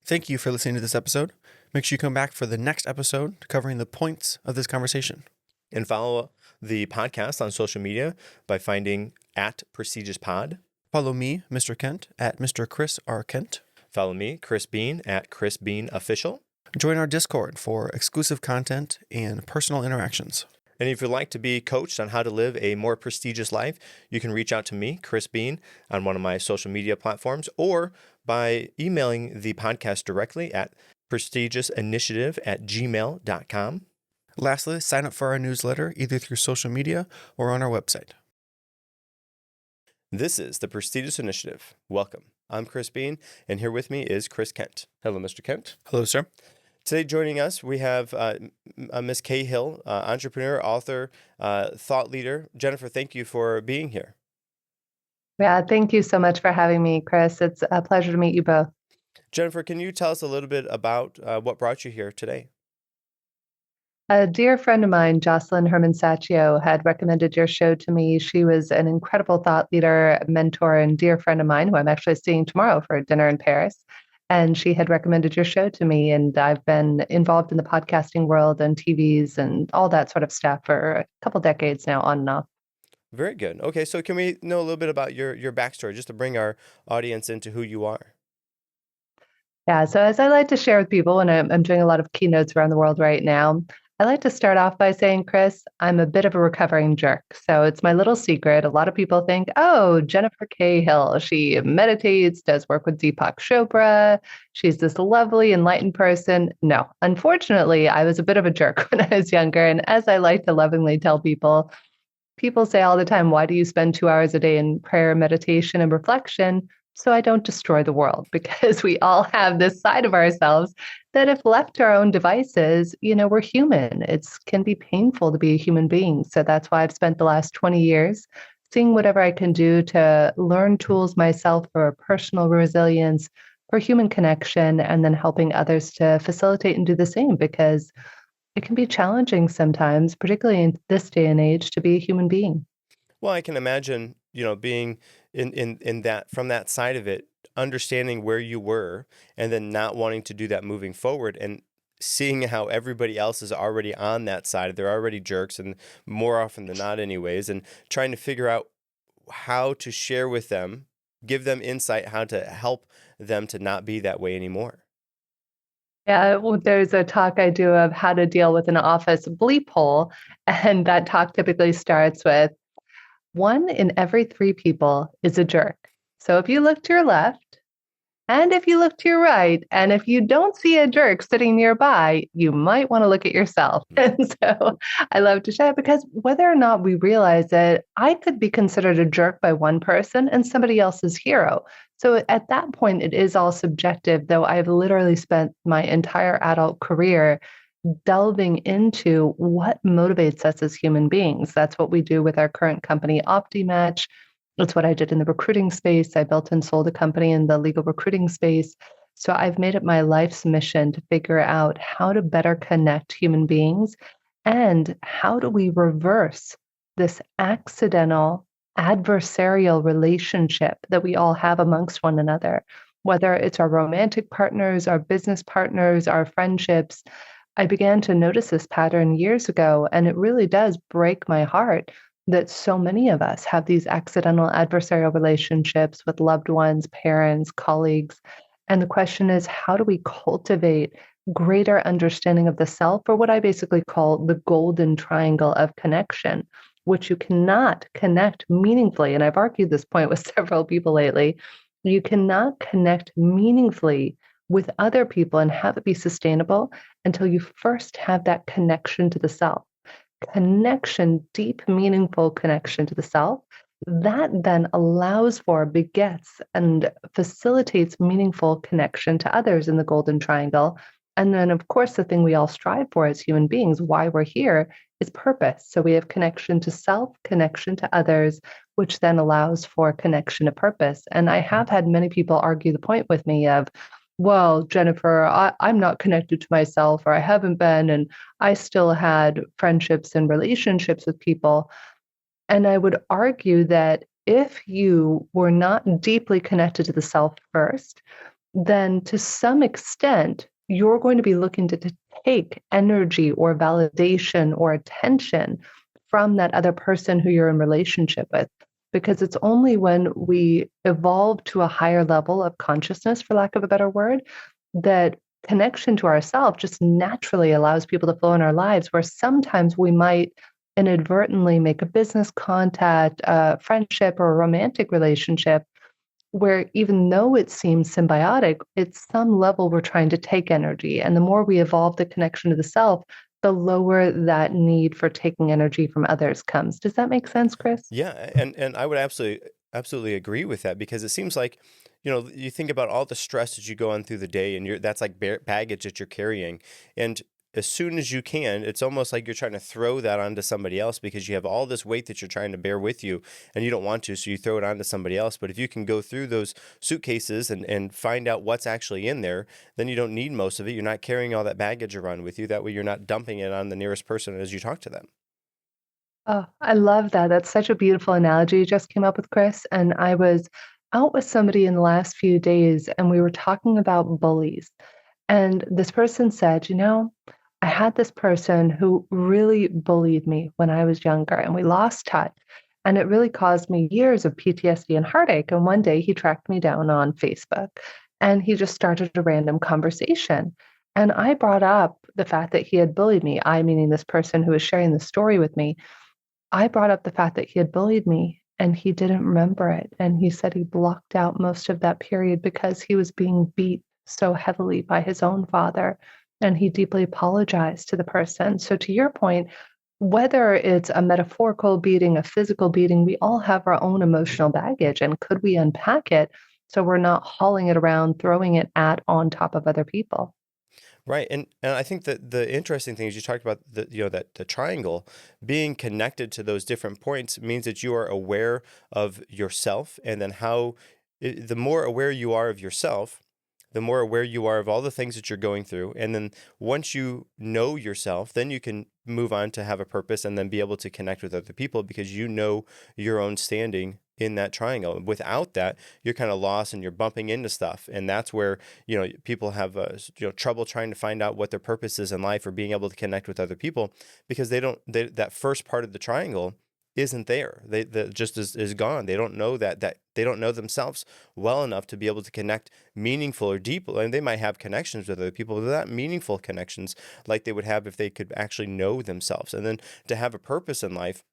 Thank you for listening to this episode. Make sure you come back for the next episode covering the points of this conversation. And follow the podcast on social media by finding @PrestigiouSPod. Follow me, Mr. Kent, at Mr. Chris R. Kent. Follow me, Chris Beane, at Chris Beane Official. Join our Discord for exclusive content and personal interactions. And if you'd like to be coached on how to live a more prestigious life, you can reach out to me, Chris Beane, on one of my social media platforms, or by emailing the podcast directly at prestigiousInitiative@gmail.com. Lastly, sign up for our newsletter either through social media or on our website. This is the Prestigious Initiative. Welcome. I'm Chris Beane, and here with me is Chris Kent. Hello, Mr. Kent. Hello, sir. Today joining us, we have Ms. Kay Hill, entrepreneur, author, thought leader. Jennifer, thank you for being here. Yeah, thank you so much for having me, Chris. It's a pleasure to meet you both. Jennifer, can you tell us a little bit about what brought you here today? A dear friend of mine, Jocelyn Herman Saccio, had recommended your show to me. She was an incredible thought leader, mentor, and dear friend of mine who I'm actually seeing tomorrow for dinner in Paris. And she had recommended your show to me. And I've been involved in the podcasting world and TVs and all that sort of stuff for a couple decades now, on and off. Very good. Okay, so can we know a little bit about your backstory, just to bring our audience into who you are? Yeah, so as I like to share with people, and I'm doing a lot of keynotes around the world right now, I like to start off by saying, Chris, I'm a bit of a recovering jerk. So it's my little secret. A lot of people think, oh, Jennifer Cahill, she meditates, does work with Deepak Chopra. She's this lovely, enlightened person. No, unfortunately, I was a bit of a jerk when I was younger. And as I like to lovingly tell people, people say all the time, why do you spend 2 hours a day in prayer, meditation, and reflection? So I don't destroy the world, because we all have this side of ourselves that if left to our own devices, we're human. It can be painful to be a human being. So that's why I've spent the last 20 years seeing whatever I can do to learn tools myself for personal resilience, for human connection, and then helping others to facilitate and do the same, because it can be challenging sometimes, particularly in this day and age, to be a human being. Well, I can imagine, being in that, from that side of it, understanding where you were and then not wanting to do that moving forward, and seeing how everybody else is already on that side. They're already jerks, and more often than not anyways, and trying to figure out how to share with them, give them insight, how to help them to not be that way anymore. Yeah, well, there's a talk I do of how to deal with an office bleep hole. And that talk typically starts with 1 in every 3 people is a jerk. So if you look to your left, and if you look to your right, and if you don't see a jerk sitting nearby, you might want to look at yourself. And so I love to share, because whether or not we realize it, I could be considered a jerk by one person and somebody else's hero. So at that point, it is all subjective, though I've literally spent my entire adult career delving into what motivates us as human beings. That's what we do with our current company, OptiMatch. That's what I did in the recruiting space. I built and sold a company in the legal recruiting space. So I've made it my life's mission to figure out how to better connect human beings, and how do we reverse this accidental adversarial relationship that we all have amongst one another, whether it's our romantic partners, our business partners, our friendships. I began to notice this pattern years ago, and it really does break my heart that so many of us have these accidental adversarial relationships with loved ones, parents, colleagues. And the question is, how do we cultivate greater understanding of the self, or what I basically call the golden triangle of connection, which you cannot connect meaningfully. And I've argued this point with several people lately. You cannot connect meaningfully with other people and have it be sustainable until you first have that connection to the self. Connection, deep, meaningful connection to the self, that then allows for, begets, and facilitates meaningful connection to others in the golden triangle. And then, of course, the thing we all strive for as human beings, why we're here, is purpose. So we have connection to self, connection to others, which then allows for connection to purpose. And I have had many people argue the point with me of, well, Jennifer, I'm not connected to myself, or I haven't been, and I still had friendships and relationships with people. And I would argue that if you were not deeply connected to the self first, then to some extent, you're going to be looking to take energy or validation or attention from that other person who you're in relationship with. Because it's only when we evolve to a higher level of consciousness, for lack of a better word, that connection to ourselves just naturally allows people to flow in our lives, where sometimes we might inadvertently make a business contact, a friendship, or a romantic relationship where even though it seems symbiotic, at some level we're trying to take energy. And the more we evolve the connection to the self, the lower that need for taking energy from others comes. Does that make sense, Chris? Yeah, and I would absolutely agree with that, because it seems like, you think about all the stress that you go on through the day, and that's like baggage that you're carrying, and as soon as you can, it's almost like you're trying to throw that onto somebody else, because you have all this weight that you're trying to bear with you, and you don't want to, so you throw it onto somebody else. But if you can go through those suitcases and find out what's actually in there, then you don't need most of it. You're not carrying all that baggage around with you. That way you're not dumping it on the nearest person as you talk to them. Oh, I love that. That's such a beautiful analogy you just came up with, Chris. And I was out with somebody in the last few days, and we were talking about bullies. And this person said, I had this person who really bullied me when I was younger, and we lost touch. And it really caused me years of PTSD and heartache. And one day he tracked me down on Facebook and he just started a random conversation. And I brought up the fact that he had bullied me, I meaning this person who was sharing the story with me. I brought up the fact that he had bullied me and he didn't remember it. And he said he blocked out most of that period because he was being beat so heavily by his own father. And he deeply apologized to the person. So, to your point, whether it's a metaphorical beating, a physical beating, we all have our own emotional baggage. And could we unpack it so we're not hauling it around, throwing it at on top of other people? Right. And I think that the interesting thing is you talked about that the triangle being connected to those different points means that you are aware of yourself, and then the more aware you are of yourself, the more aware you are of all the things that you're going through. And then once you know yourself, then you can move on to have a purpose and then be able to connect with other people, because you know your own standing in that triangle. Without that, you're kind of lost and you're bumping into stuff. And that's where, people have trouble trying to find out what their purpose is in life, or being able to connect with other people, because that first part of the triangle isn't there. That just is gone. They don't know that they don't know themselves well enough to be able to connect meaningful or deep. And they might have connections with other people, but they're not meaningful connections like they would have if they could actually know themselves. And then to have a purpose in life,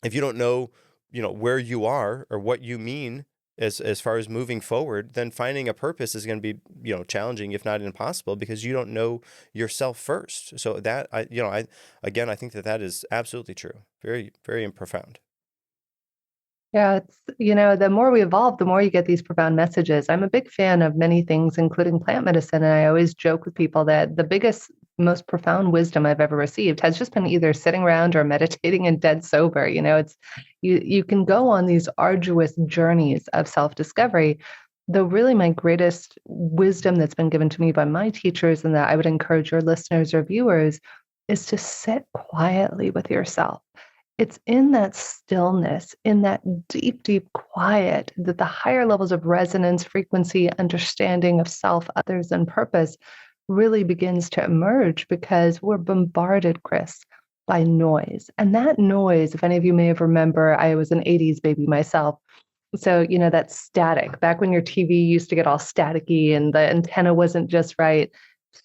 if you don't know, where you are or what you mean as far as moving forward, then finding a purpose is going to be, challenging, if not impossible, because you don't know yourself first. So that I think that is absolutely true. Very, very profound. Yeah, the more we evolve, the more you get these profound messages. I'm a big fan of many things, including plant medicine. And I always joke with people that the biggest, most profound wisdom I've ever received has just been either sitting around or meditating and dead sober. It's you can go on these arduous journeys of self-discovery. Though really my greatest wisdom that's been given to me by my teachers, and that I would encourage your listeners or viewers, is to sit quietly with yourself. It's in that stillness, in that deep, deep quiet, that the higher levels of resonance, frequency, understanding of self, others, and purpose really begins to emerge, because we're bombarded, Chris, by noise. And that noise, if any of you may have remember, I was an 80s baby myself. So, that static, back when your TV used to get all staticky and the antenna wasn't just right.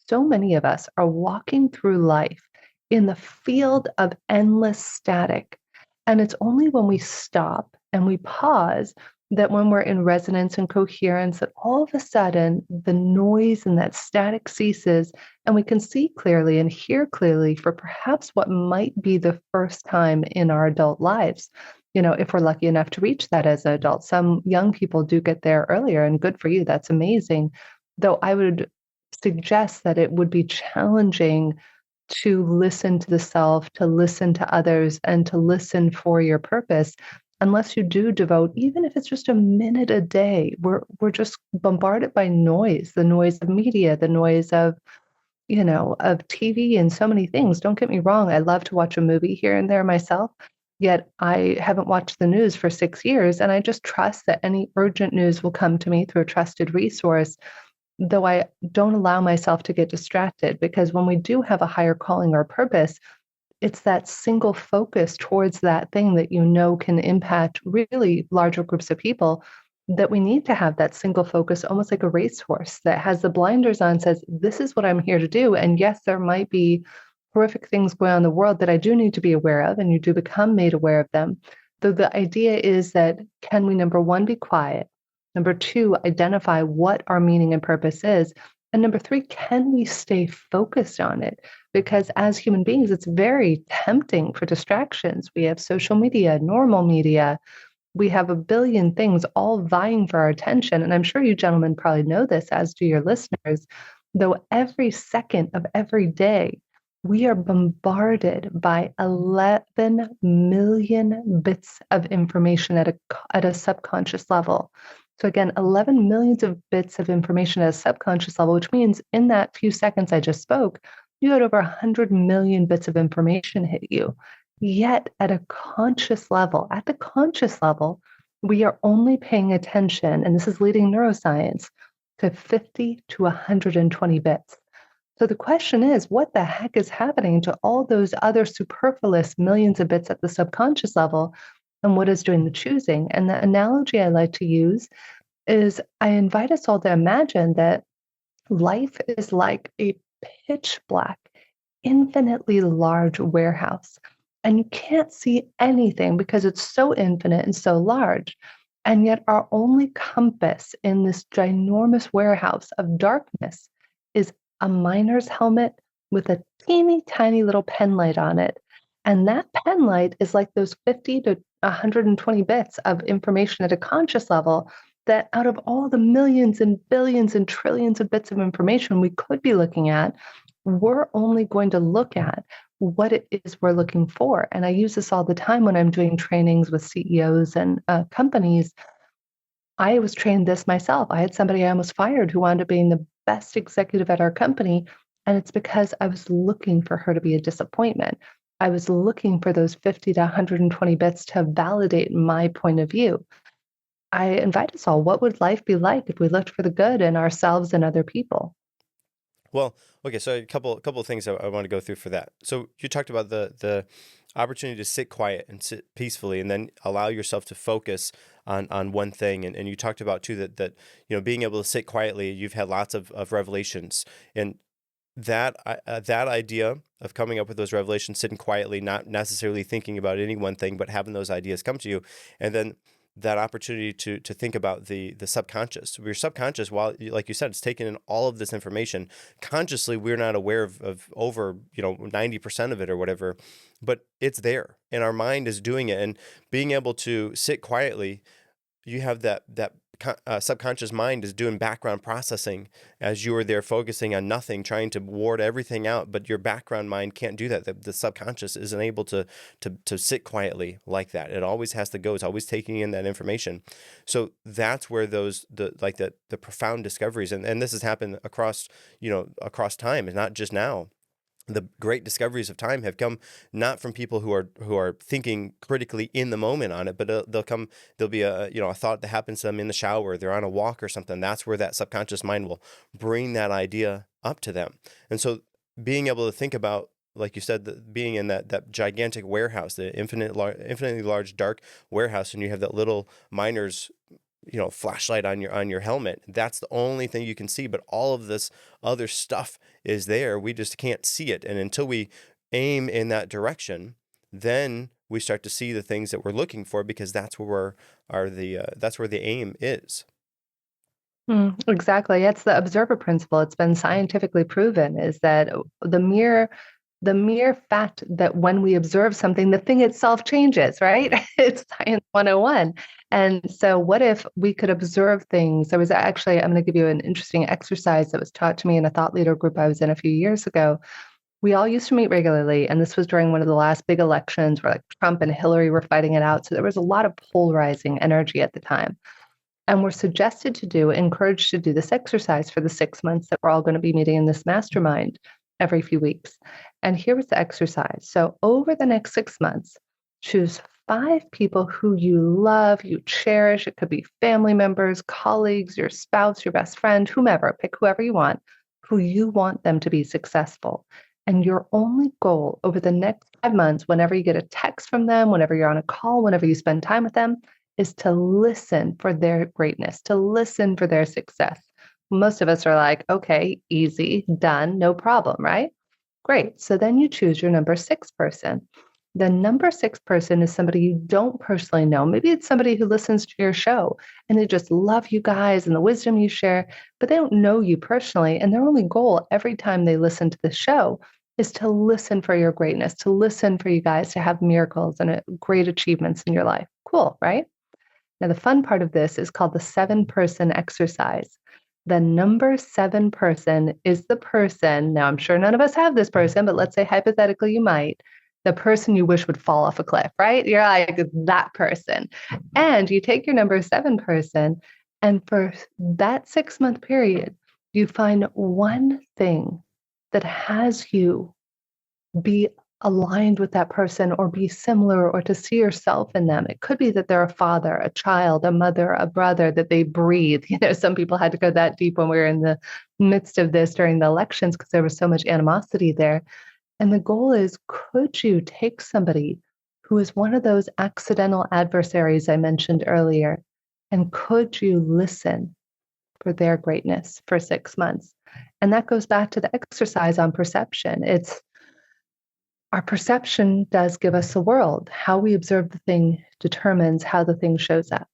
So many of us are walking through life in the field of endless static. And it's only when we stop and we pause that, when we're in resonance and coherence, that all of a sudden the noise and that static ceases, and we can see clearly and hear clearly for perhaps what might be the first time in our adult lives. If we're lucky enough to reach that as an adult. Some young people do get there earlier, and good for you. That's amazing. Though I would suggest that it would be challenging to listen to the self, to listen to others, and to listen for your purpose, unless you do devote, even if it's just a minute a day. We're just bombarded by noise, the noise of media, the noise of TV and so many things. Don't get me wrong, I love to watch a movie here and there myself, yet I haven't watched the news for 6 years, and I just trust that any urgent news will come to me through a trusted resource. though I don't allow myself to get distracted, because when we do have a higher calling or purpose, it's that single focus towards that thing that you know can impact really larger groups of people, that we need to have that single focus, almost like a racehorse that has the blinders on, says, this is what I'm here to do. And yes, there might be horrific things going on in the world that I do need to be aware of, and you do become made aware of them. Though the idea is that, can we, number one, be quiet? Number two, identify what our meaning and purpose is. And number three, can we stay focused on it? Because as human beings, it's very tempting for distractions. We have social media, normal media. We have a billion things all vying for our attention. And I'm sure you gentlemen probably know this, as do your listeners, though every second of every day, we are bombarded by 11 million bits of information at a subconscious level. So again, 11 millions of bits of information at a subconscious level, which means in that few seconds I just spoke, you had over 100 million bits of information hit you. Yet at the conscious level, we are only paying attention, and this is leading neuroscience, to 50 to 120 bits. So the question is, what the heck is happening to all those other superfluous millions of bits at the subconscious level, and what is doing the choosing? And the analogy I like to use is, I invite us all to imagine that life is like a pitch black, infinitely large warehouse. And you can't see anything because it's so infinite and so large. And yet our only compass in this ginormous warehouse of darkness is a miner's helmet with a teeny tiny little pen light on it. And that pen light is like those 50 to 120 bits of information at a conscious level, that out of all the millions and billions and trillions of bits of information we could be looking at, we're only going to look at what it is we're looking for. And I use this all the time when I'm doing trainings with CEOs and companies. I was trained this myself. I had somebody I almost fired who wound up being the best executive at our company. And it's because I was looking for her to be a disappointment. I was looking for those 50 to 120 bits to validate my point of view. I invite us all, what would life be like if we looked for the good in ourselves and other people? Well, okay, so a couple of things I want to go through for that. So you talked about the opportunity to sit quiet and sit peacefully, and then allow yourself to focus on one thing. And you talked about too that being able to sit quietly, you've had lots of revelations, and that idea of coming up with those revelations, sitting quietly, not necessarily thinking about any one thing, but having those ideas come to you, and then that opportunity to think about the subconscious. Your subconscious, while, like you said, it's taking in all of this information. Consciously, we're not aware of over 90% of it or whatever, but it's there, and our mind is doing it. And being able to sit quietly, you have that subconscious mind is doing background processing as you are there focusing on nothing, trying to ward everything out. But your background mind can't do that. The subconscious isn't able to sit quietly like that. It always has to go. It's always taking in that information. So that's where the profound discoveries, and this has happened across time, and not just now. The great discoveries of time have come not from people who are thinking critically in the moment on it, but there'll be a thought that happens to them in the shower, they're on a walk or something. That's where that subconscious mind will bring that idea up to them. And so being able to think about, like you said, being in that gigantic warehouse, the infinitely large dark warehouse, and you have that little miner's flashlight on your helmet. That's the only thing you can see, but all of this other stuff is there. We just can't see it. And until we aim in that direction, then we start to see the things that we're looking for, because that's where that's where the aim is. Exactly. It's the observer principle. It's been scientifically proven, is that the mere fact that when we observe something, the thing itself changes, right? It's science 101. And so what if we could observe things? I'm going to give you an interesting exercise that was taught to me in a thought leader group I was in a few years ago. We all used to meet regularly, and this was during one of the last big elections where, like, Trump and Hillary were fighting it out. So there was a lot of polarizing energy at the time. And we're encouraged to do this exercise for the 6 months that we're all going to be meeting in this mastermind every few weeks. And here was the exercise. So over the next 6 months, choose 5 people who you love, you cherish. It could be family members, colleagues, your spouse, your best friend, whomever, pick whoever you want, who you want them to be successful. And your only goal over the next 5 months, whenever you get a text from them, whenever you're on a call, whenever you spend time with them, is to listen for their greatness, to listen for their success. Most of us are like, okay, easy, done, no problem, right? Great. So then you choose your number 6 person. The number 6 person is somebody you don't personally know. Maybe it's somebody who listens to your show and they just love you guys and the wisdom you share, but they don't know you personally. And their only goal every time they listen to the show is to listen for your greatness, to listen for you guys to have miracles and great achievements in your life. Cool, right? Now, the fun part of this is called the 7-person exercise. The number 7 person is the person. Now, I'm sure none of us have this person, but let's say hypothetically you might. The person you wish would fall off a cliff, right? You're like that person. And you take your number 7 person, and for that 6-month period, you find one thing that has you be aligned with that person or be similar or to see yourself in them. It could be that they're a father, a child, a mother, a brother, that they breathe. Some people had to go that deep when we were in the midst of this during the elections because there was so much animosity there. And the goal is, could you take somebody who is one of those accidental adversaries I mentioned earlier, and could you listen for their greatness for 6 months? And that goes back to the exercise on perception. It's our perception does give us a world. How we observe the thing determines how the thing shows up.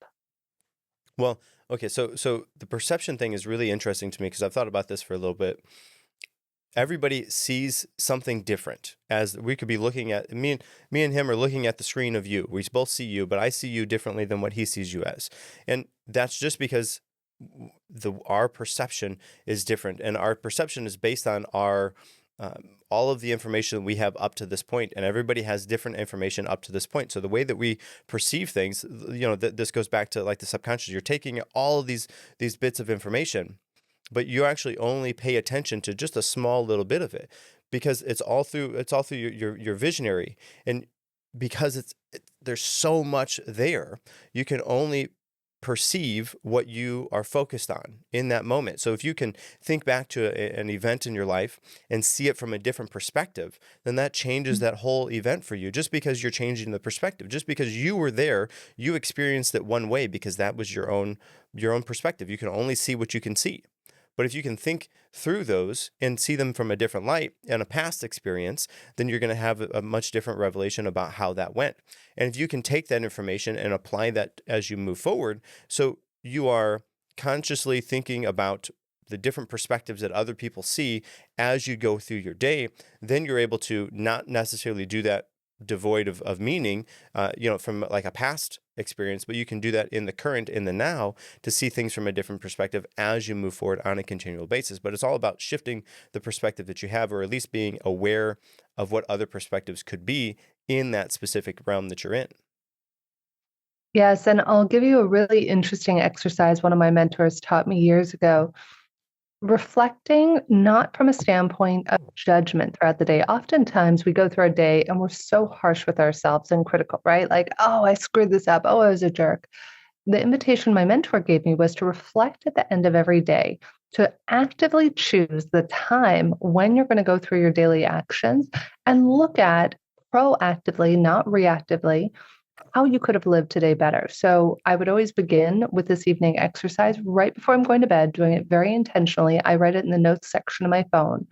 Well, okay, so the perception thing is really interesting to me because I've thought about this for a little bit. Everybody sees something different. As we could be looking at me and him are looking at the screen of you. We both see you, but I see you differently than what he sees you as. And that's just because our perception is different, and our perception is based on our all of the information we have up to this point, and everybody has different information up to this point. So the way that we perceive things, this goes back to like the subconscious. You're taking all of these bits of information, but you actually only pay attention to just a small little bit of it because it's all through your visionary, and because there's so much there, you can only perceive what you are focused on in that moment. So if you can think back to an event in your life and see it from a different perspective, then that changes that whole event for you. Just because you're changing the perspective, just because you were there, you experienced it one way because that was your own perspective. You can only see what you can see. But if you can think through those and see them from a different light and a past experience, then you're going to have a much different revelation about how that went. And if you can take that information and apply that as you move forward, so you are consciously thinking about the different perspectives that other people see as you go through your day, then you're able to not necessarily do that devoid of meaning, from like a past experience, but you can do that in the current, in the now, to see things from a different perspective as you move forward on a continual basis. But it's all about shifting the perspective that you have, or at least being aware of what other perspectives could be in that specific realm that you're in. Yes, and I'll give you a really interesting exercise one of my mentors taught me years ago. Reflecting not from a standpoint of judgment throughout the day. Oftentimes we go through our day and we're so harsh with ourselves and critical, right? Like, oh, I screwed this up. Oh, I was a jerk. The invitation my mentor gave me was to reflect at the end of every day, to actively choose the time when you're going to go through your daily actions and look at proactively, not reactively, how you could have lived today better. So I would always begin with this evening exercise right before I'm going to bed, doing it very intentionally. I write it in the notes section of my phone.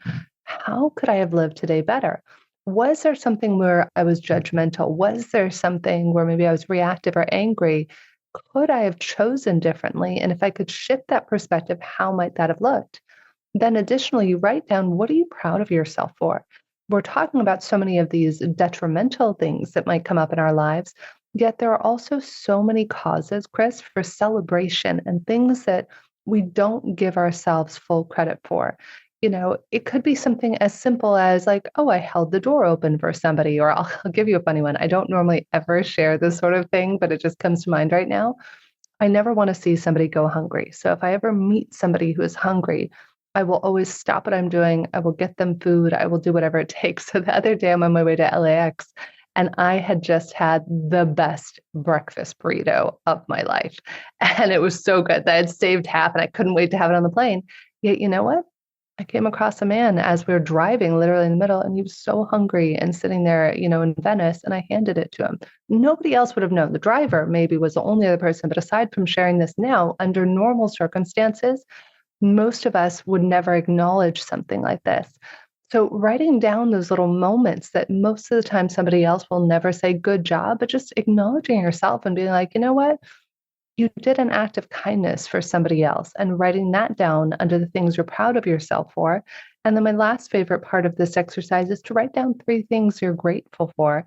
How could I have lived today better? Was there something where I was judgmental? Was there something where maybe I was reactive or angry? Could I have chosen differently? And if I could shift that perspective, how might that have looked? Then additionally, you write down, what are you proud of yourself for? We're talking about so many of these detrimental things that might come up in our lives. Yet there are also so many causes, Chris, for celebration and things that we don't give ourselves full credit for. It could be something as simple as like, oh, I held the door open for somebody, or I'll give you a funny one. I don't normally ever share this sort of thing, but it just comes to mind right now. I never want to see somebody go hungry. So if I ever meet somebody who is hungry, I will always stop what I'm doing. I will get them food. I will do whatever it takes. So the other day I'm on my way to LAX And I had just had the best breakfast burrito of my life. And it was so good that I had saved half and I couldn't wait to have it on the plane. Yet, you know what? I came across a man as we were driving literally in the middle, and he was so hungry and sitting there, in Venice, and I handed it to him. Nobody else would have known. The driver maybe was the only other person, but aside from sharing this now, under normal circumstances, most of us would never acknowledge something like this. So writing down those little moments that most of the time somebody else will never say good job, but just acknowledging yourself and being like, you know what? You did an act of kindness for somebody else, and writing that down under the things you're proud of yourself for. And then my last favorite part of this exercise is to write down 3 things you're grateful for.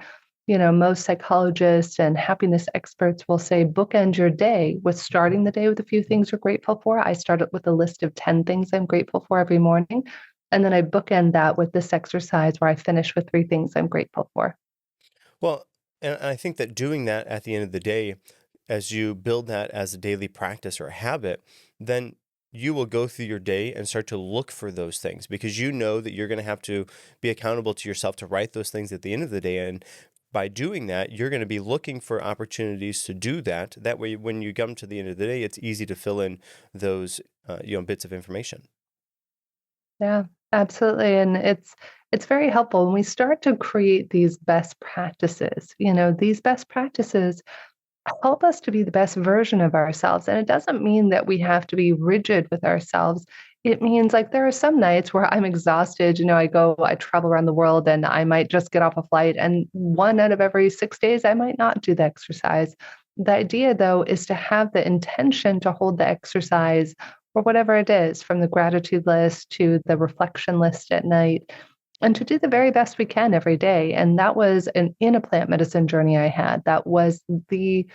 Most psychologists and happiness experts will say bookend your day with starting the day with a few things you're grateful for. I start it with a list of 10 things I'm grateful for every morning. And then I bookend that with this exercise where I finish with 3 things I'm grateful for. Well, and I think that doing that at the end of the day, as you build that as a daily practice or a habit, then you will go through your day and start to look for those things, because you know that you're going to have to be accountable to yourself to write those things at the end of the day. And by doing that, you're going to be looking for opportunities to do that. That way, when you come to the end of the day, it's easy to fill in those bits of information. Yeah, absolutely. And it's very helpful when we start to create these best practices. These best practices help us to be the best version of ourselves. And it doesn't mean that we have to be rigid with ourselves. It means like there are some nights where I'm exhausted. I travel around the world and I might just get off a flight. And 1 out of every 6 days, I might not do the exercise. The idea, though, is to have the intention to hold the exercise or whatever it is, from the gratitude list to the reflection list at night, and to do the very best we can every day. And that was in a plant medicine journey I had. That was the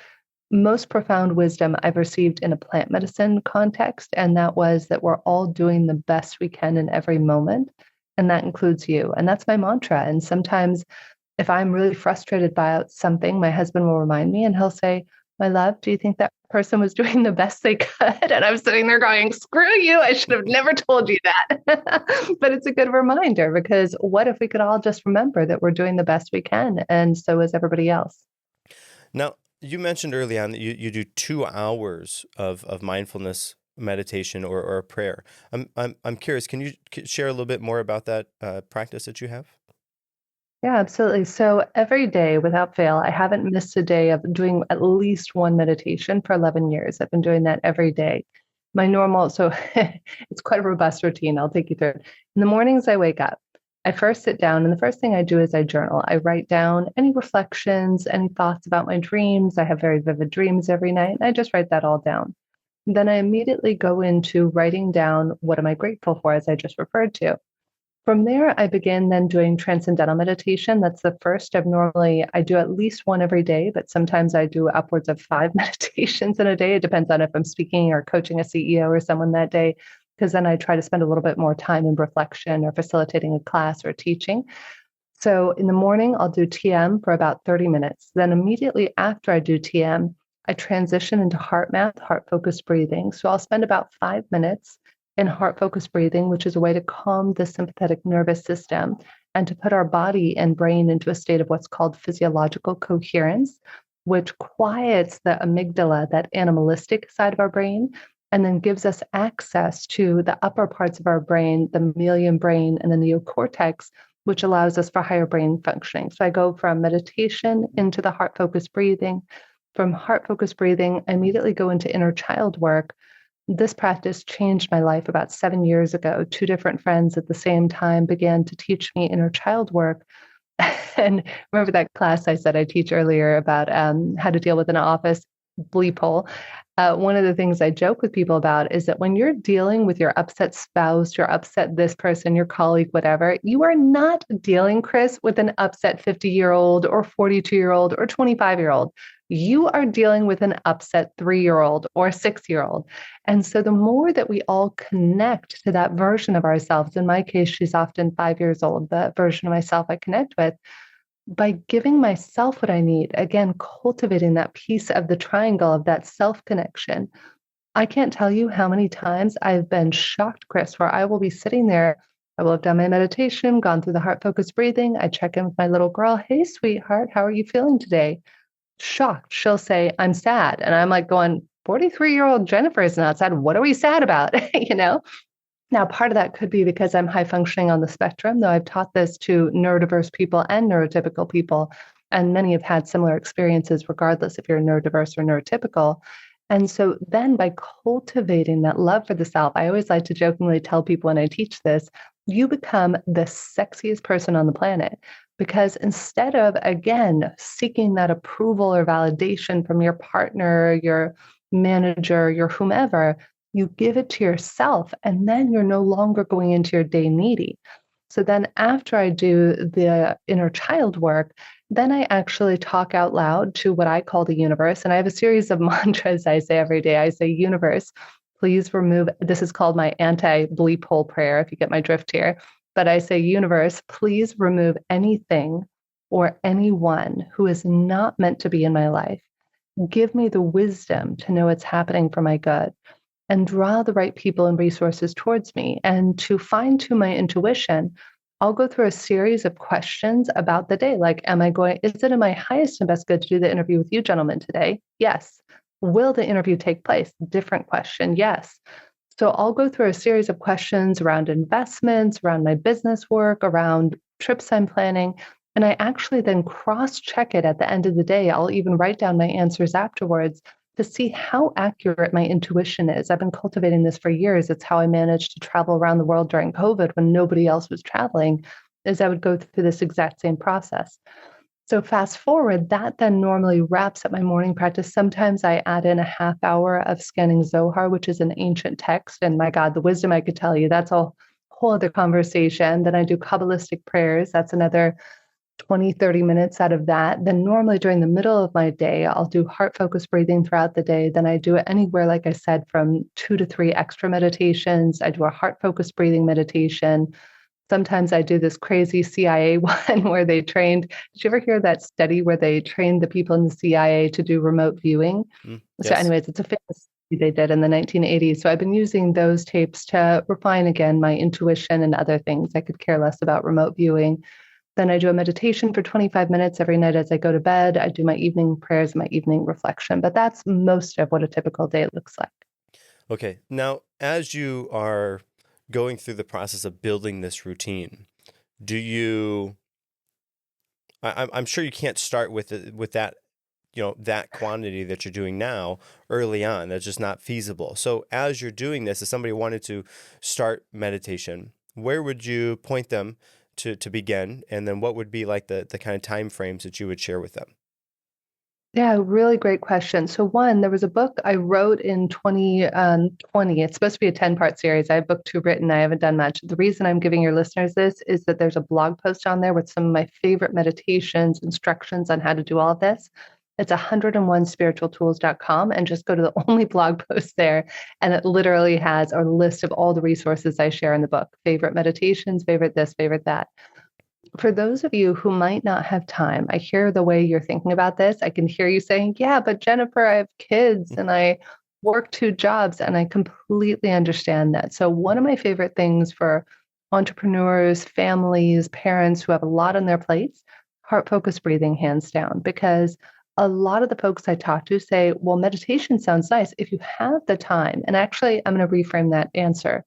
most profound wisdom I've received in a plant medicine context. And that was that we're all doing the best we can in every moment. And that includes you. And that's my mantra. And sometimes if I'm really frustrated by something, my husband will remind me and he'll say, my love, do you think that person was doing the best they could? And I'm sitting there going, screw you. I should have never told you that. But it's a good reminder, because what if we could all just remember that we're doing the best we can? And so is everybody else. Now, you mentioned early on that you do 2 hours of mindfulness meditation or prayer. I'm curious, can you share a little bit more about that practice that you have? Yeah, absolutely. So every day without fail, I haven't missed a day of doing at least one meditation for 11 years. I've been doing that every day. So it's quite a robust routine. I'll take you through it. In the mornings, I wake up. I first sit down, and the first thing I do is I journal. I write down any reflections, any thoughts about my dreams. I have very vivid dreams every night, and I just write that all down. Then I immediately go into writing down what am I grateful for, as I just referred to. From there, I begin then doing transcendental meditation. That's the first I do at least one every day, but sometimes I do upwards of 5 meditations in a day. It depends on if I'm speaking or coaching a CEO or someone that day, because then I try to spend a little bit more time in reflection or facilitating a class or teaching. So in the morning, I'll do TM for about 30 minutes. Then immediately after I do TM, I transition into heart math, heart focused breathing. So I'll spend about 5 minutes in heart focused breathing, which is a way to calm the sympathetic nervous system and to put our body and brain into a state of what's called physiological coherence, which quiets the amygdala, that animalistic side of our brain, and then gives us access to the upper parts of our brain, the mammalian brain, and the neocortex, which allows us for higher brain functioning. So I go from meditation into the heart focused breathing. From heart focused breathing, I immediately go into inner child work. This practice changed my life about 7 years ago. 2 different friends at the same time began to teach me inner child work. And remember that class I said I teach earlier about how to deal with an office bleep hole? One of the things I joke with people about is that when you're dealing with your upset spouse, your upset this person, your colleague, whatever, you are not dealing, Chris, with an upset 50-year-old or 42-year-old or 25-year-old. You are dealing with an upset 3-year-old or 6-year-old. And so the more that we all connect to that version of ourselves, in my case, she's often 5 years old, the version of myself I connect with, by giving myself what I need, again, cultivating that piece of the triangle of that self-connection. I can't tell you how many times I've been shocked, Chris, where I will be sitting there I will have done my meditation, gone through the heart focused breathing. I check in with my little girl. Hey, sweetheart, how are you feeling today? Shocked. She'll say, I'm sad. And I'm like going, 43-year-old Jennifer is not sad. What are we sad about? Now, part of that could be because I'm high functioning on the spectrum, though I've taught this to neurodiverse people and neurotypical people. And many have had similar experiences, regardless if you're neurodiverse or neurotypical. And so then by cultivating that love for the self, I always like to jokingly tell people when I teach this, you become the sexiest person on the planet. Because instead of, again, seeking that approval or validation from your partner, your manager, your whomever, you give it to yourself, and then you're no longer going into your day needy. So then after I do the inner child work, then I actually talk out loud to what I call the universe. And I have a series of mantras I say every day. I say, universe, please remove, this is called my anti-bleep hole prayer, if you get my drift here. But I say, universe, please remove anything or anyone who is not meant to be in my life. Give me the wisdom to know it's happening for my good, and draw the right people and resources towards me. And to fine tune my intuition, I'll go through a series of questions about the day. Like, is it in my highest and best good to do the interview with you gentlemen today? Yes. Will the interview take place? Different question. Yes. So I'll go through a series of questions around investments, around my business work, around trips I'm planning. And I actually then cross-check it at the end of the day. I'll even write down my answers afterwards to see how accurate my intuition is. I've been cultivating this for years. It's how I managed to travel around the world during COVID when nobody else was traveling, is I would go through this exact same process. So fast forward, that then normally wraps up my morning practice. Sometimes I add in a half hour of scanning Zohar, which is an ancient text. And my God, the wisdom I could tell you, that's a whole other conversation. Then I do Kabbalistic prayers. That's another 20, 30 minutes out of that. Then normally during the middle of my day, I'll do heart-focused breathing throughout the day. Then I do it anywhere, like I said, from 2 to 3 extra meditations. I do a heart-focused breathing meditation. Sometimes I do this crazy CIA one where they trained. Did you ever hear that study where they trained the people in the CIA to do remote viewing? Yes. So anyways, it's a famous study they did in the 1980s. So I've been using those tapes to refine, again, my intuition and other things. I could care less about remote viewing. Then I do a meditation for 25 minutes every night as I go to bed. I do my evening prayers, my evening reflection. But that's most of what a typical day looks like. Okay. Now, as you are going through the process of building this routine, do you, I'm sure you can't start with that, that quantity that you're doing now early on. That's just not feasible. So as you're doing this, if somebody wanted to start meditation, where would you point them to begin? And then what would be like the kind of time frames that you would share with them? Yeah, really great question. So one, there was a book I wrote in 2020. It's supposed to be a 10-part series. I have book 2 written. I haven't done much. The reason I'm giving your listeners this is that there's a blog post on there with some of my favorite meditations, instructions on how to do all of this. It's 101spiritualtools.com, and just go to the only blog post there. And it literally has a list of all the resources I share in the book. Favorite meditations, favorite this, favorite that. For those of you who might not have time, I hear the way you're thinking about this. I can hear you saying, yeah, but Jennifer, I have kids and I work 2 jobs, and I completely understand that. So one of my favorite things for entrepreneurs, families, parents who have a lot on their plates, heart-focused breathing, hands down, because a lot of the folks I talk to say, well, meditation sounds nice if you have the time. And actually, I'm going to reframe that answer.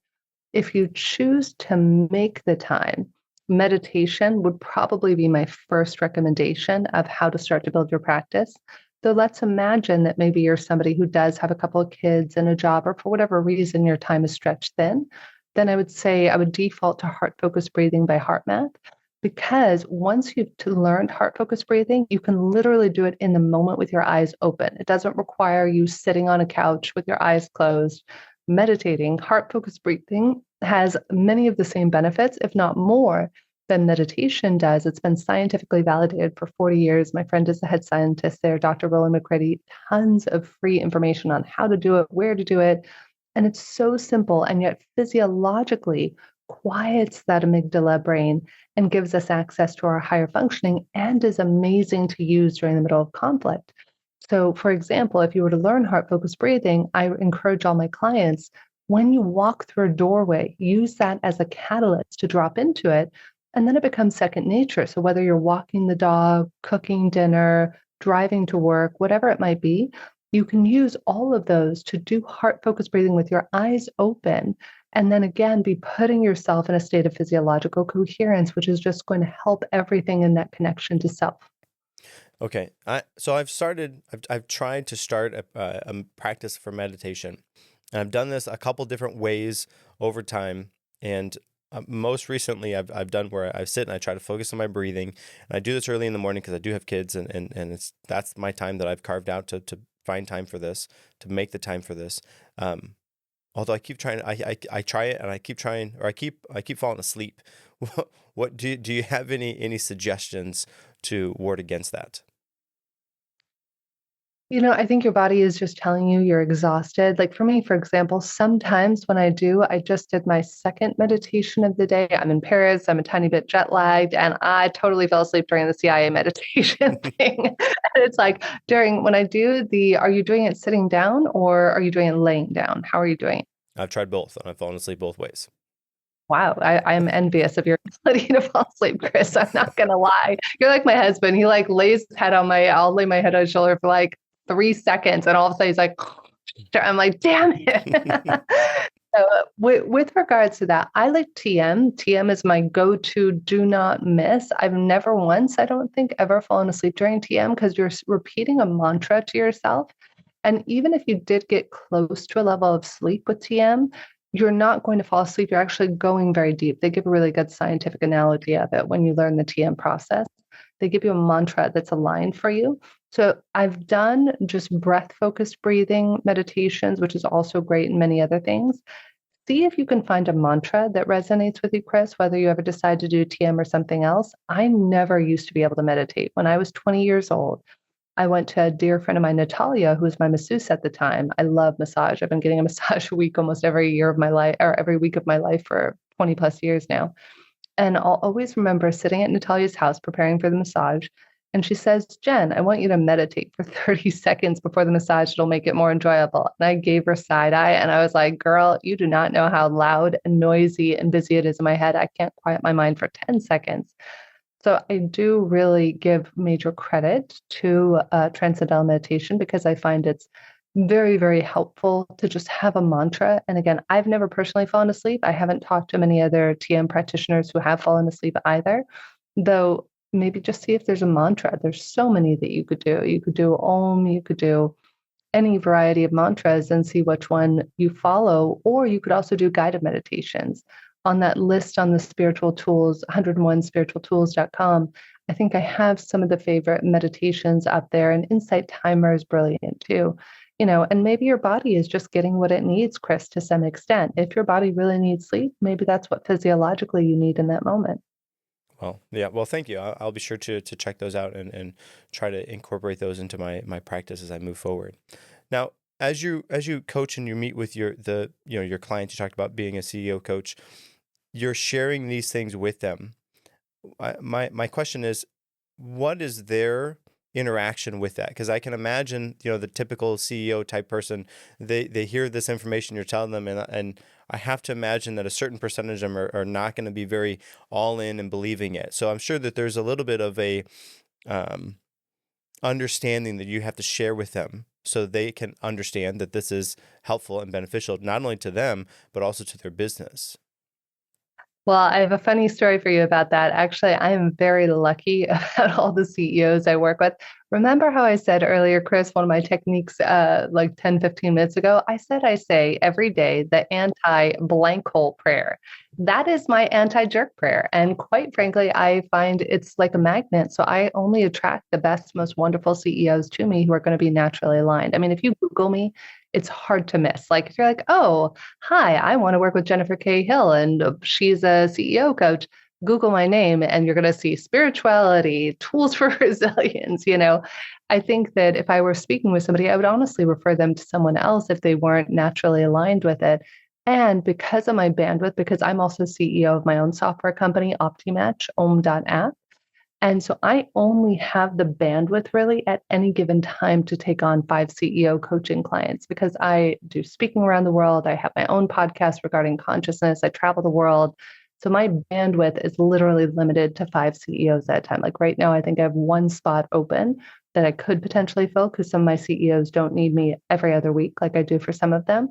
If you choose to make the time, meditation would probably be my first recommendation of how to start to build your practice. So let's imagine that maybe you're somebody who does have a couple of kids and a job, or for whatever reason your time is stretched thin. Then I would say I would default to heart-focused breathing by HeartMath, because once you've learned heart-focused breathing, you can literally do it in the moment with your eyes open. It doesn't require you sitting on a couch with your eyes closed, meditating. Heart-focused breathing has many of the same benefits, if not more, than meditation does. It's been scientifically validated for 40 years. My friend is the head scientist there, Dr. Roland McCready. Tons of free information on how to do it, where to do it. And it's so simple, and yet physiologically quiets that amygdala brain and gives us access to our higher functioning, and is amazing to use during the middle of conflict. So, for example, if you were to learn heart-focused breathing, I encourage all my clients, When you walk through a doorway, use that as a catalyst to drop into it, and then it becomes second nature. So whether you're walking the dog, cooking dinner, driving to work, whatever it might be, you can use all of those to do heart-focused breathing with your eyes open. And then again, be putting yourself in a state of physiological coherence, which is just going to help everything in that connection to self. Okay. So I've tried to start a practice for meditation. And I've done this a couple different ways over time. And most recently, I've done where I sit and I try to focus on my breathing. And I do this early in the morning because I do have kids, and that's my time that I've carved out to find time for this, to make the time for this. Although I keep trying, I try it and I keep trying, or I keep falling asleep. What do you have any suggestions to ward against that? I think your body is just telling you you're exhausted. Like for me, for example, sometimes when I just did my second meditation of the day. I'm in Paris, I'm a tiny bit jet lagged, and I totally fell asleep during the CIA meditation thing. And it's like when I are you doing it sitting down or are you doing it laying down? How are you doing it? I've tried both and I've fallen asleep both ways. Wow, I'm envious of your ability to fall asleep, Chris. I'm not gonna lie. You're like my husband. He like lays his head I'll lay my head on his shoulder for like 3 seconds, and all of a sudden he's like, I'm like, damn it. So with regards to that, I like TM. TM is my go-to do not miss. I've never once, I don't think, ever fallen asleep during TM because you're repeating a mantra to yourself. And even if you did get close to a level of sleep with TM, you're not going to fall asleep. You're actually going very deep. They give a really good scientific analogy of it when you learn the TM process. They give you a mantra that's aligned for you. So I've done just breath-focused breathing meditations, which is also great, and many other things. See if you can find a mantra that resonates with you, Chris, whether you ever decide to do TM or something else. I never used to be able to meditate. When I was 20 years old, I went to a dear friend of mine, Natalia, who was my masseuse at the time. I love massage. I've been getting a massage a week almost every year of my life, or every week of my life for 20 plus years now. And I'll always remember sitting at Natalia's house preparing for the massage. And she says, Jen, I want you to meditate for 30 seconds before the massage. It'll make it more enjoyable. And I gave her side eye and I was like, girl, you do not know how loud and noisy and busy it is in my head. I can't quiet my mind for 10 seconds. So I do really give major credit to transcendental meditation because I find it's very, very helpful to just have a mantra. And again, I've never personally fallen asleep. I haven't talked to many other TM practitioners who have fallen asleep either, though maybe just see if there's a mantra. There's so many that you could do. You could do Om, you could do any variety of mantras and see which one you follow, or you could also do guided meditations. On that list on the spiritual tools, 101spiritualtools.com, I think I have some of the favorite meditations up there, and Insight Timer is brilliant too. And maybe your body is just getting what it needs, Chris, to some extent. If your body really needs sleep, maybe that's what physiologically you need in that moment. Well, yeah. Well, thank you. I'll be sure to check those out and try to incorporate those into my practice as I move forward. Now, as you coach and you meet with your clients, you talked about being a CEO coach, you're sharing these things with them. My question is, what is their interaction with that? Because I can imagine, the typical CEO type person, they hear this information you're telling them, and I have to imagine that a certain percentage of them are not going to be very all in and believing it. So I'm sure that there's a little bit of a understanding that you have to share with them so they can understand that this is helpful and beneficial, not only to them, but also to their business. Well, I have a funny story for you about that. Actually, I am very lucky about all the CEOs I work with. Remember how I said earlier, Chris, one of my techniques like 10, 15 minutes ago, I say every day the anti-blank hole prayer. That is my anti-jerk prayer. And quite frankly, I find it's like a magnet. So I only attract the best, most wonderful CEOs to me who are going to be naturally aligned. I mean, if you Google me, it's hard to miss. Like if you're like, oh, hi, I want to work with Jennifer K. Hill and she's a CEO coach, Google my name and you're going to see spirituality, tools for resilience. I think that if I were speaking with somebody, I would honestly refer them to someone else if they weren't naturally aligned with it. And because of my bandwidth, because I'm also CEO of my own software company, OptiMatch, Om.app, And so I only have the bandwidth really at any given time to take on 5 CEO coaching clients because I do speaking around the world. I have my own podcast regarding consciousness. I travel the world. So my bandwidth is literally limited to 5 CEOs at a time. Like right now, I think I have one spot open that I could potentially fill because some of my CEOs don't need me every other week like I do for some of them.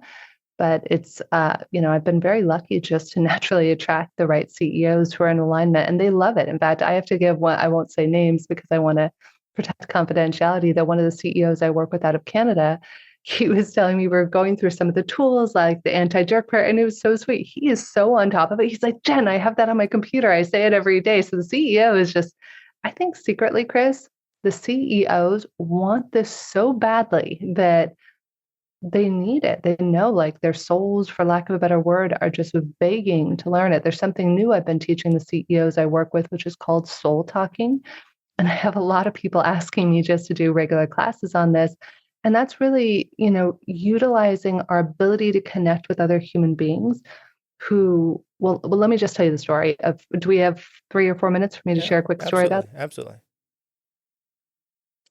But it's, I've been very lucky just to naturally attract the right CEOs who are in alignment and they love it. In fact, I have to give one, I won't say names because I want to protect confidentiality, that one of the CEOs I work with out of Canada, he was telling me we're going through some of the tools like the anti-jerk prayer, and it was so sweet. He is so on top of it. He's like, Jen, I have that on my computer. I say it every day. So the CEO is just, I think secretly, Chris, the CEOs want this so badly that they need it. They know like their souls, for lack of a better word, are just begging to learn it. There's something new I've been teaching the CEOs I work with, which is called soul talking. And I have a lot of people asking me just to do regular classes on this. And that's really, utilizing our ability to connect with other human beings who, well, let me just tell you the story of, do we have 3 or 4 minutes for me to share a quick story about? Absolutely.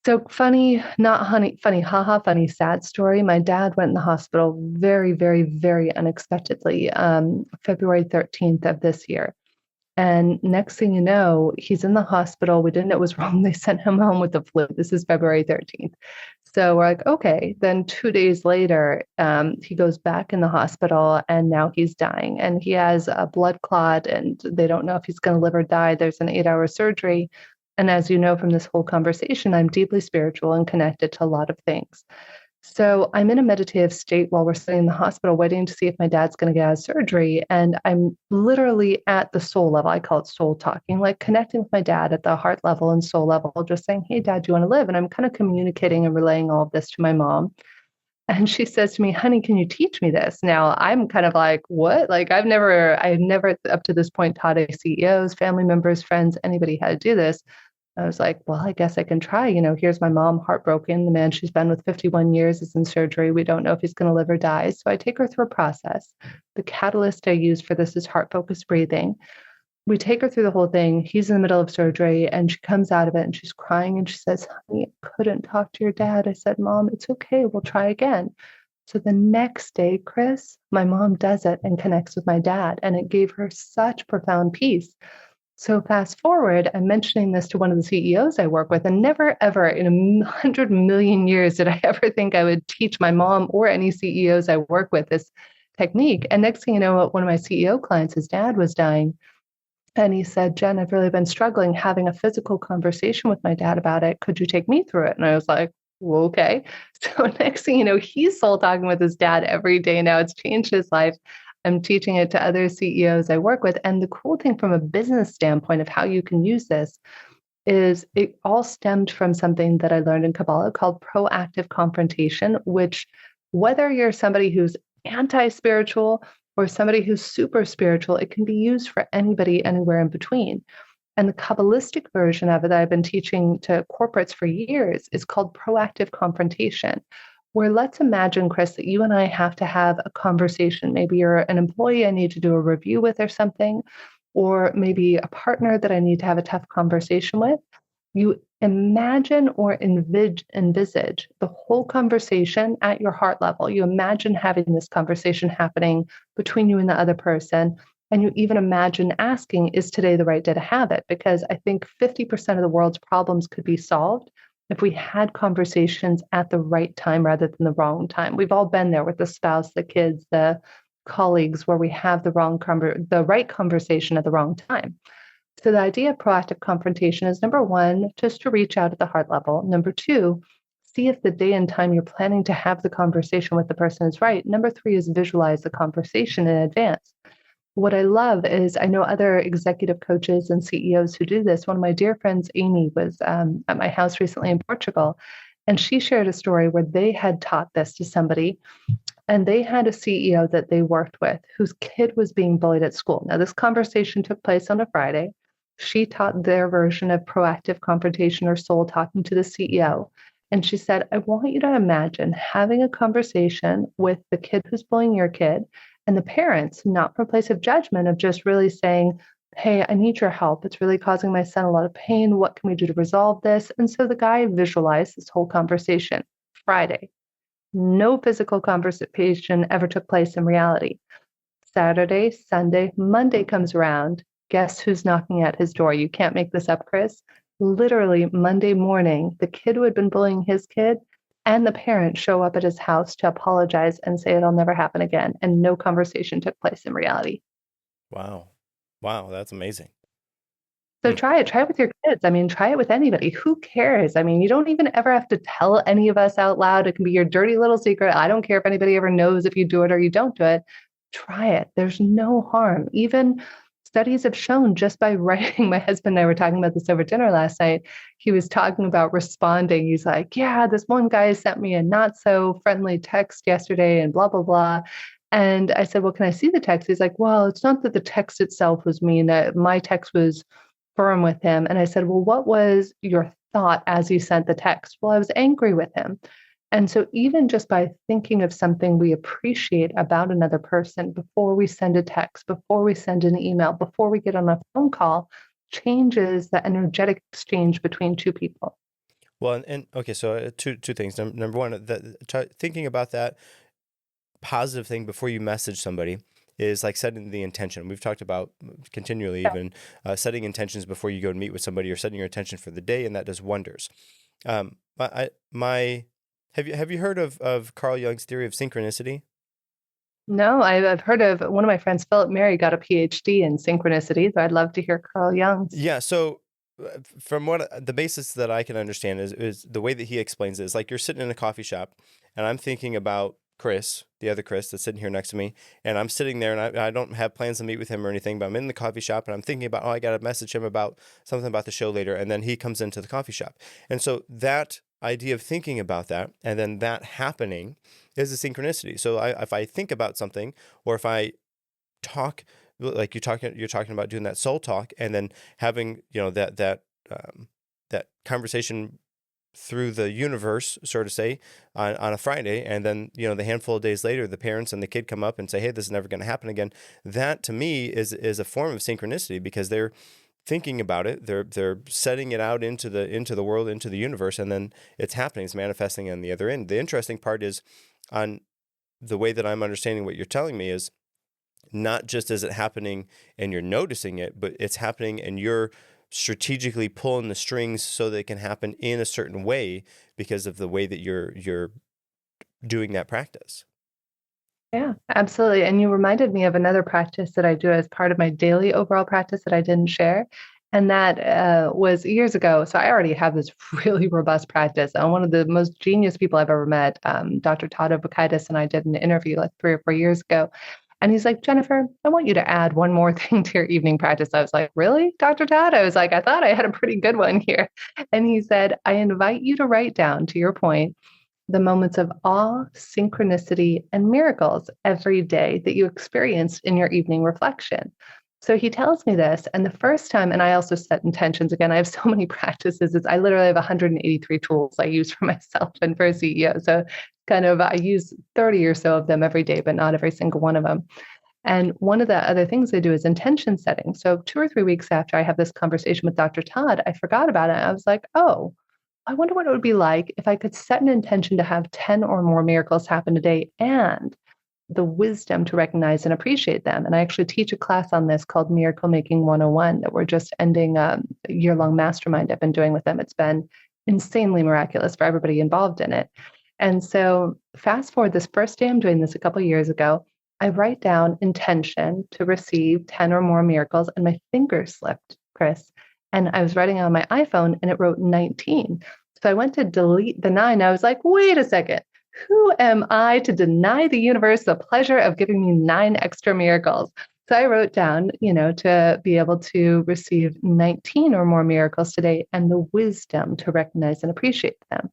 So funny, not funny, haha, funny, sad story. My dad went in the hospital very, very, very unexpectedly, February 13th of this year. And next thing you know, he's in the hospital. We didn't know it was wrong. They sent him home with the flu. This is February 13th. So we're like, okay. Then 2 days later, he goes back in the hospital and now he's dying. And he has a blood clot and they don't know if he's going to live or die. There's an 8-hour surgery. And as you know from this whole conversation, I'm deeply spiritual and connected to a lot of things. So I'm in a meditative state while we're sitting in the hospital waiting to see if my dad's going to get out of surgery. And I'm literally at the soul level. I call it soul talking, like connecting with my dad at the heart level and soul level, just saying, hey, Dad, do you want to live? And I'm kind of communicating and relaying all of this to my mom. And she says to me, honey, can you teach me this? Now I'm kind of like, what? Like I had never up to this point taught CEOs, family members, friends, anybody how to do this. I was like, well, I guess I can try. Here's my mom, heartbroken. The man she's been with 51 years is in surgery. We don't know if he's going to live or die. So I take her through a process. The catalyst I use for this is heart-focused breathing. We take her through the whole thing. He's in the middle of surgery and she comes out of it and she's crying and she says, honey, I couldn't talk to your dad. I said, Mom, it's okay. We'll try again. So the next day, Chris, my mom does it and connects with my dad. And it gave her such profound peace. So fast forward, I'm mentioning this to one of the CEOs I work with, and never, ever in 100 million years did I ever think I would teach my mom or any CEOs I work with this technique. And next thing you know, one of my CEO clients, his dad was dying. And he said, Jen, I've really been struggling having a physical conversation with my dad about it. Could you take me through it? And I was like, well, okay. So next thing you know, he's soul talking with his dad every day now. It's changed his life. I'm teaching it to other CEOs I work with. And the cool thing from a business standpoint of how you can use this is it all stemmed from something that I learned in Kabbalah called proactive confrontation, which whether you're somebody who's anti-spiritual or somebody who's super spiritual, it can be used for anybody, anywhere in between. And the Kabbalistic version of it that I've been teaching to corporates for years is called proactive confrontation, where let's imagine, Chris, that you and I have to have a conversation. Maybe you're an employee I need to do a review with or something, or maybe a partner that I need to have a tough conversation with. You imagine or envisage the whole conversation at your heart level. You imagine having this conversation happening between you and the other person. And you even imagine asking, is today the right day to have it? Because I think 50% of the world's problems could be solved if we had conversations at the right time rather than the wrong time. We've all been there with the spouse, the kids, the colleagues, where we have the right conversation at the wrong time. So the idea of proactive confrontation is, number one, just to reach out at the heart level. Number two, see if the day and time you're planning to have the conversation with the person is right. Number three is visualize the conversation in advance. What I love is I know other executive coaches and CEOs who do this. One of my dear friends, Amy, was at my house recently in Portugal, and she shared a story where they had taught this to somebody, and they had a CEO that they worked with whose kid was being bullied at school. Now, this conversation took place on a Friday. She taught their version of proactive confrontation or soul talking to the CEO. And she said, I want you to imagine having a conversation with the kid who's bullying your kid and the parents, not from a place of judgment, of just really saying, Hey, I need your help. It's really causing my son a lot of pain. What can we do to resolve this? And so the guy visualized this whole conversation. Friday, no physical conversation ever took place in reality. Saturday, Sunday, Monday comes around. Guess who's knocking at his door? You can't make this up, Chris. Literally, Monday morning, the kid who had been bullying his kid and the parent show up at his house to apologize and say it'll never happen again. And no conversation took place in reality. Wow. Wow, that's amazing. So try it. Try it with your kids. I mean, try it with anybody. Who cares? I mean, you don't even ever have to tell any of us out loud. It can be your dirty little secret. I don't care if anybody ever knows if you do it or you don't do it. Try it. There's no harm. Even studies have shown just by writing, my husband and I were talking about this over dinner last night. He was talking about responding. He's like, yeah, this one guy sent me a not so friendly text yesterday and blah, blah, blah. And I said, well, can I see the text? He's like, well, it's not that the text itself was mean, that my text was firm with him. And I said, well, what was your thought as you sent the text? Well, I was angry with him. And so, even just by thinking of something we appreciate about another person before we send a text, before we send an email, before we get on a phone call, changes the energetic exchange between two people. Well, and okay, so two things. Number one, thinking about that positive thing before you message somebody is like setting the intention. We've talked about continually even setting intentions before you go and meet with somebody, or setting your intention for the day, and that does wonders. Have you heard of Carl Jung's theory of synchronicity? No, I've heard of one of my friends, Philip Mary, got a PhD in synchronicity. So I'd love to hear Carl Jung's. Yeah. So from what the basis that I can understand is the way that he explains it is like you're sitting in a coffee shop, and I'm thinking about Chris, the other Chris that's sitting here next to me, and I'm sitting there, and I don't have plans to meet with him or anything, but I'm in the coffee shop, and I'm thinking about, oh, I got to message him about something about the show later, and then he comes into the coffee shop. And so that idea of thinking about that and then that happening is a synchronicity. So if I think about something, or if I talk, like you're talking about doing that soul talk, and then having, that conversation through the universe, so to say, on a Friday, and then the handful of days later, the parents and the kid come up and say, "Hey, this is never going to happen again." That to me is a form of synchronicity, because they're thinking about it, they're setting it out into the world, into the universe, and then it's happening, it's manifesting on the other end. The interesting part is, on the way that I'm understanding what you're telling me, is not just is it happening and you're noticing it, but it's happening and you're strategically pulling the strings so that it can happen in a certain way because of the way that you're doing that practice. Yeah, absolutely. And you reminded me of another practice that I do as part of my daily overall practice that I didn't share. And that was years ago. So I already have this really robust practice. And one of the most genius people I've ever met, Dr. Todd Obakaitis, and I did an interview like 3 or 4 years ago. And he's like, Jennifer, I want you to add one more thing to your evening practice. I was like, really, Dr. Todd? I was like, I thought I had a pretty good one here. And he said, I invite you to write down, to your point, the moments of awe, synchronicity, and miracles every day that you experienced in your evening reflection. So he tells me this, and the first time, and I also set intentions. Again, I have so many practices. I literally have 183 tools I use for myself and for a CEO. So I use 30 or so of them every day, but not every single one of them. And one of the other things I do is intention setting. So 2 or 3 weeks after I have this conversation with Dr. Todd, I forgot about it. I was like, oh, I wonder what it would be like if I could set an intention to have 10 or more miracles happen today, and the wisdom to recognize and appreciate them. And I actually teach a class on this called Miracle Making 101 that we're just ending a year-long mastermind I've been doing with them. It's been insanely miraculous for everybody involved in it. And so fast forward, this first day I'm doing this a couple of years ago, I write down intention to receive 10 or more miracles, and my finger slipped, Chris. And I was writing on my iPhone and it wrote 19. So I went to delete the 9. I was like, wait a second. Who am I to deny the universe the pleasure of giving me 9 extra miracles? So I wrote down, to be able to receive 19 or more miracles today, and the wisdom to recognize and appreciate them.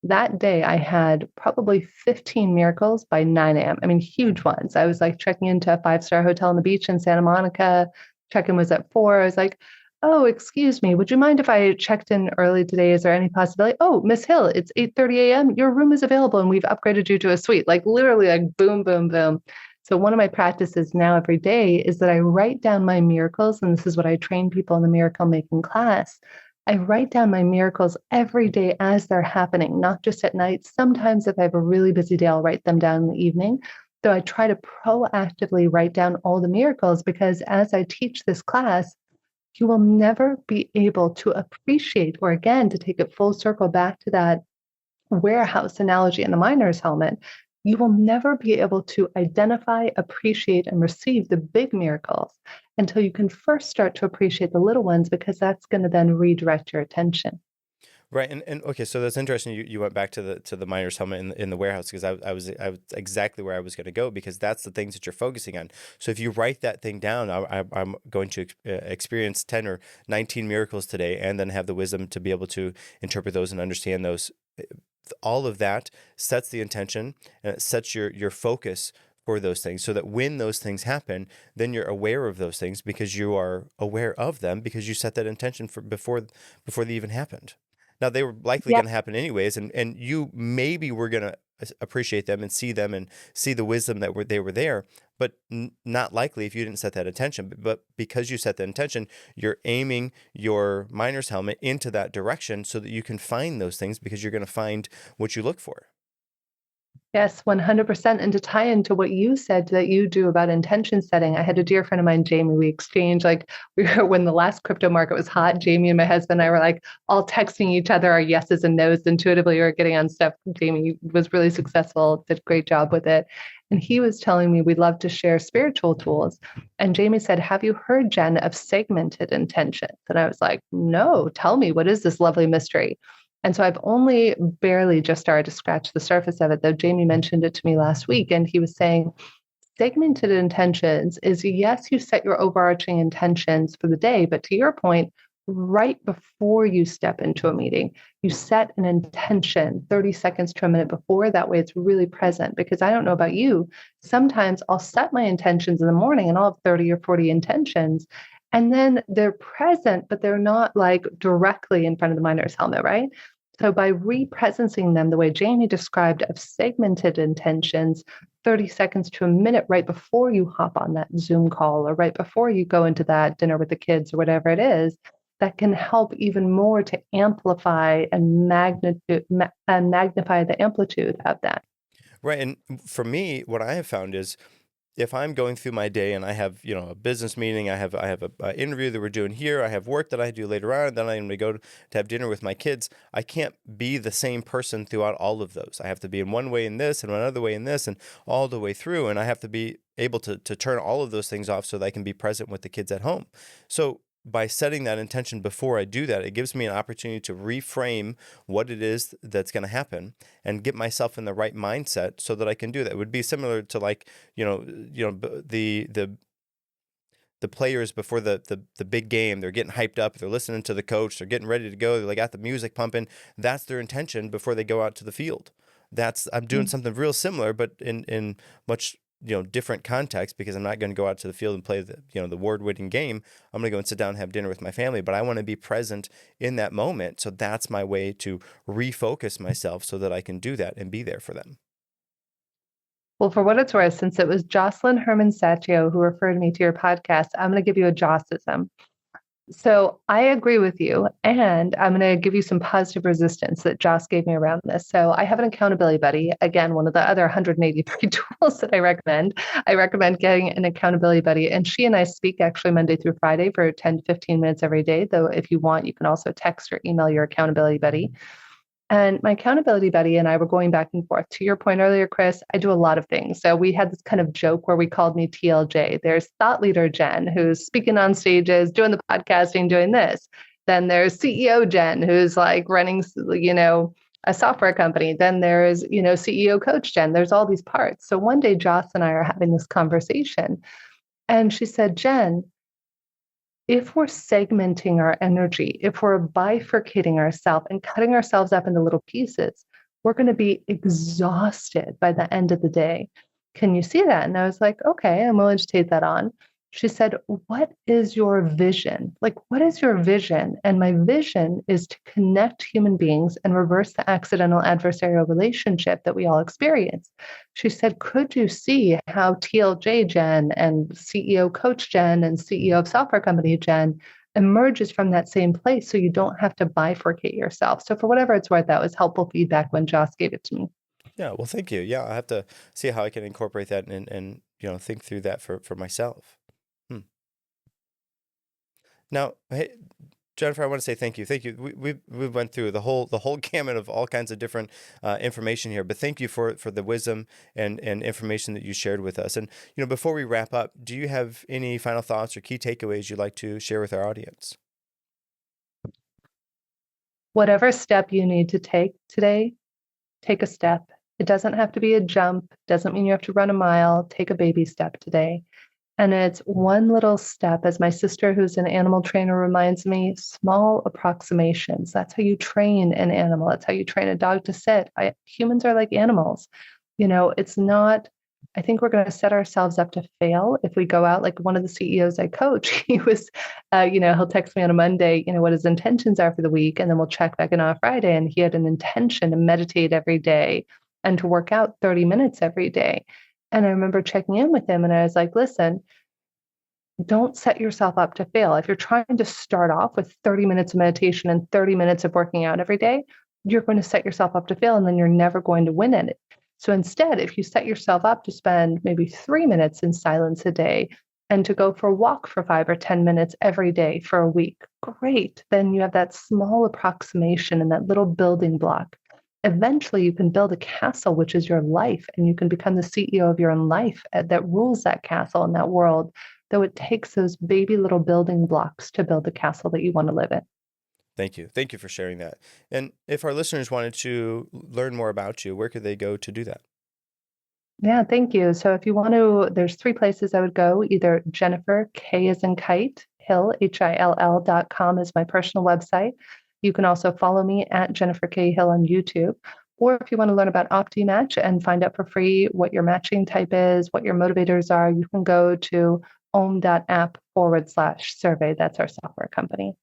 That day, I had probably 15 miracles by 9 a.m. I mean, huge ones. I was like checking into a 5-star hotel on the beach in Santa Monica. Check-in was at 4. I was like, oh, excuse me, would you mind if I checked in early today? Is there any possibility? Oh, Miss Hill, it's 8:30 a.m. Your room is available and we've upgraded you to a suite. Like literally like boom, boom, boom. So one of my practices now every day is that I write down my miracles. And this is what I train people in the miracle making class. I write down my miracles every day as they're happening, not just at night. Sometimes if I have a really busy day, I'll write them down in the evening. So I try to proactively write down all the miracles, because as I teach this class, you will never be able to appreciate, or again, to take it full circle back to that warehouse analogy in the miner's helmet, you will never be able to identify, appreciate, and receive the big miracles until you can first start to appreciate the little ones, because that's going to then redirect your attention. Right. And okay, so that's interesting. You went back to the miner's helmet in the warehouse, because I was exactly where I was going to go, because that's the things that you're focusing on. So if you write that thing down, I'm going to experience 10 or 19 miracles today, and then have the wisdom to be able to interpret those and understand those. All of that sets the intention, and it sets your focus for those things, so that when those things happen, then you're aware of those things, because you are aware of them, because you set that intention for before they even happened. Now, they were likely Yeah. going to happen anyways, and you maybe were going to appreciate them and see the wisdom that they were there, but not likely if you didn't set that intention. But because you set the intention, you're aiming your miner's helmet into that direction, so that you can find those things, because you're going to find what you look for. Yes, 100%. And to tie into what you said that you do about intention setting, I had a dear friend of mine, Jamie. We exchanged, like, when the last crypto market was hot, Jamie and my husband and I were like all texting each other our yeses and nos intuitively. We were getting on stuff. Jamie was really successful, did a great job with it. And he was telling me we love to share spiritual tools. And Jamie said, "Have you heard, Jen, of segmented intentions?" And I was like, "No, tell me, what is this lovely mystery?" And so I've only barely just started to scratch the surface of it, though Jamie mentioned it to me last week. And he was saying segmented intentions is, yes, you set your overarching intentions for the day, but to your point, right before you step into a meeting, you set an intention 30 seconds to a minute before. That way it's really present. Because I don't know about you, sometimes I'll set my intentions in the morning and I'll have 30 or 40 intentions. And then they're present, but they're not like directly in front of the miner's helmet, right? So by represencing them the way Jamie described, of segmented intentions, 30 seconds to a minute right before you hop on that Zoom call, or right before you go into that dinner with the kids, or whatever it is, that can help even more to amplify and magnify the amplitude of that. Right. And for me, what I have found is, if I'm going through my day and I have, a business meeting, I have a interview that we're doing here, I have work that I do later on, and then I'm going to go to have dinner with my kids, I can't be the same person throughout all of those. I have to be in one way in this, and another way in this, and all the way through. And I have to be able to turn all of those things off, so that I can be present with the kids at home. So by setting that intention before I do that, it gives me an opportunity to reframe what it is that's going to happen, and get myself in the right mindset, so that I can do that. It would be similar to, like, the players before the big game. They're getting hyped up, they're listening to the coach, they're getting ready to go, they got the music pumping. That's their intention before they go out to the field. I'm doing something real similar, but in much different context, because I'm not going to go out to the field and play the award-winning game. I'm going to go and sit down and have dinner with my family, but I want to be present in that moment. So that's my way to refocus myself, so that I can do that and be there for them. Well, for what it's worth, since it was Jocelyn Herman Satio who referred me to your podcast, I'm going to give you a Jossism. So I agree with you, and I'm going to give you some positive resistance that Joss gave me around this. So I have an accountability buddy. Again, one of the other 183 tools that I recommend. I recommend getting an accountability buddy, and she and I speak actually Monday through Friday for 10 to 15 minutes every day. Though if you want, you can also text or email your accountability buddy. And my accountability buddy and I were going back and forth. To your point earlier, Chris, I do a lot of things. So we had this kind of joke where we called me TLJ. There's thought leader Jen, who's speaking on stages, doing the podcasting, doing this. Then there's CEO Jen, who's like running, a software company. Then there's, CEO coach Jen. There's all these parts. So one day, Joss and I are having this conversation. And she said, "Jen, if we're segmenting our energy, if we're bifurcating ourselves and cutting ourselves up into little pieces, we're going to be exhausted by the end of the day. Can you see that?" And I was like, "Okay, I'm willing to take that on." She said, "What is your vision? Like, what is your vision?" And my vision is to connect human beings and reverse the accidental adversarial relationship that we all experience. She said, "Could you see how TLJ Jen and CEO Coach Jen and CEO of software company Jen emerges from that same place so you don't have to bifurcate yourself?" So, for whatever it's worth, that was helpful feedback when Joss gave it to me. Yeah, well, thank you. Yeah, I have to see how I can incorporate that and think through that for myself. Hmm. Now, hey, Jennifer, I want to say thank you. Thank you. We went through the whole gamut of all kinds of different information here, but thank you for the wisdom and information that you shared with us. And before we wrap up, do you have any final thoughts or key takeaways you'd like to share with our audience? Whatever step you need to take today, take a step. It doesn't have to be a jump, doesn't mean you have to run a mile. Take a baby step today. And it's one little step, as my sister, who's an animal trainer, reminds me, small approximations. That's how you train an animal. That's how you train a dog to sit. Humans are like animals. It's not, I think we're going to set ourselves up to fail if we go out. Like one of the CEOs I coach, he was, he'll text me on a Monday, what his intentions are for the week. And then we'll check back in on a Friday. And he had an intention to meditate every day and to work out 30 minutes every day. And I remember checking in with him and I was like, listen, don't set yourself up to fail. If you're trying to start off with 30 minutes of meditation and 30 minutes of working out every day, you're going to set yourself up to fail and then you're never going to win in it. So instead, if you set yourself up to spend maybe 3 minutes in silence a day and to go for a walk for 5 or 10 minutes every day for a week, great. Then you have that small approximation and that little building block. Eventually, you can build a castle, which is your life, and you can become the CEO of your own life that rules that castle and that world. Though it takes those baby little building blocks to build the castle that you want to live in. Thank you. Thank you for sharing that. And if our listeners wanted to learn more about you, where could they go to do that? Yeah, thank you. So if you want to, there's 3 places I would go. Either Jennifer, K as in kite, Hill, HILL.com is my personal website. You can also follow me at Jennifer K. Hill on YouTube. Or if you want to learn about OptiMatch and find out for free what your matching type is, what your motivators are, you can go to om.app/survey. That's our software company.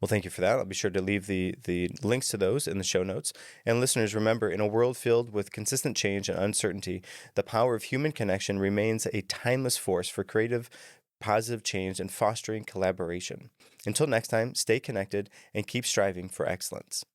Well, thank you for that. I'll be sure to leave the links to those in the show notes. And listeners, remember, in a world filled with consistent change and uncertainty, the power of human connection remains a timeless force for creative, positive change and fostering collaboration. Until next time, stay connected and keep striving for excellence.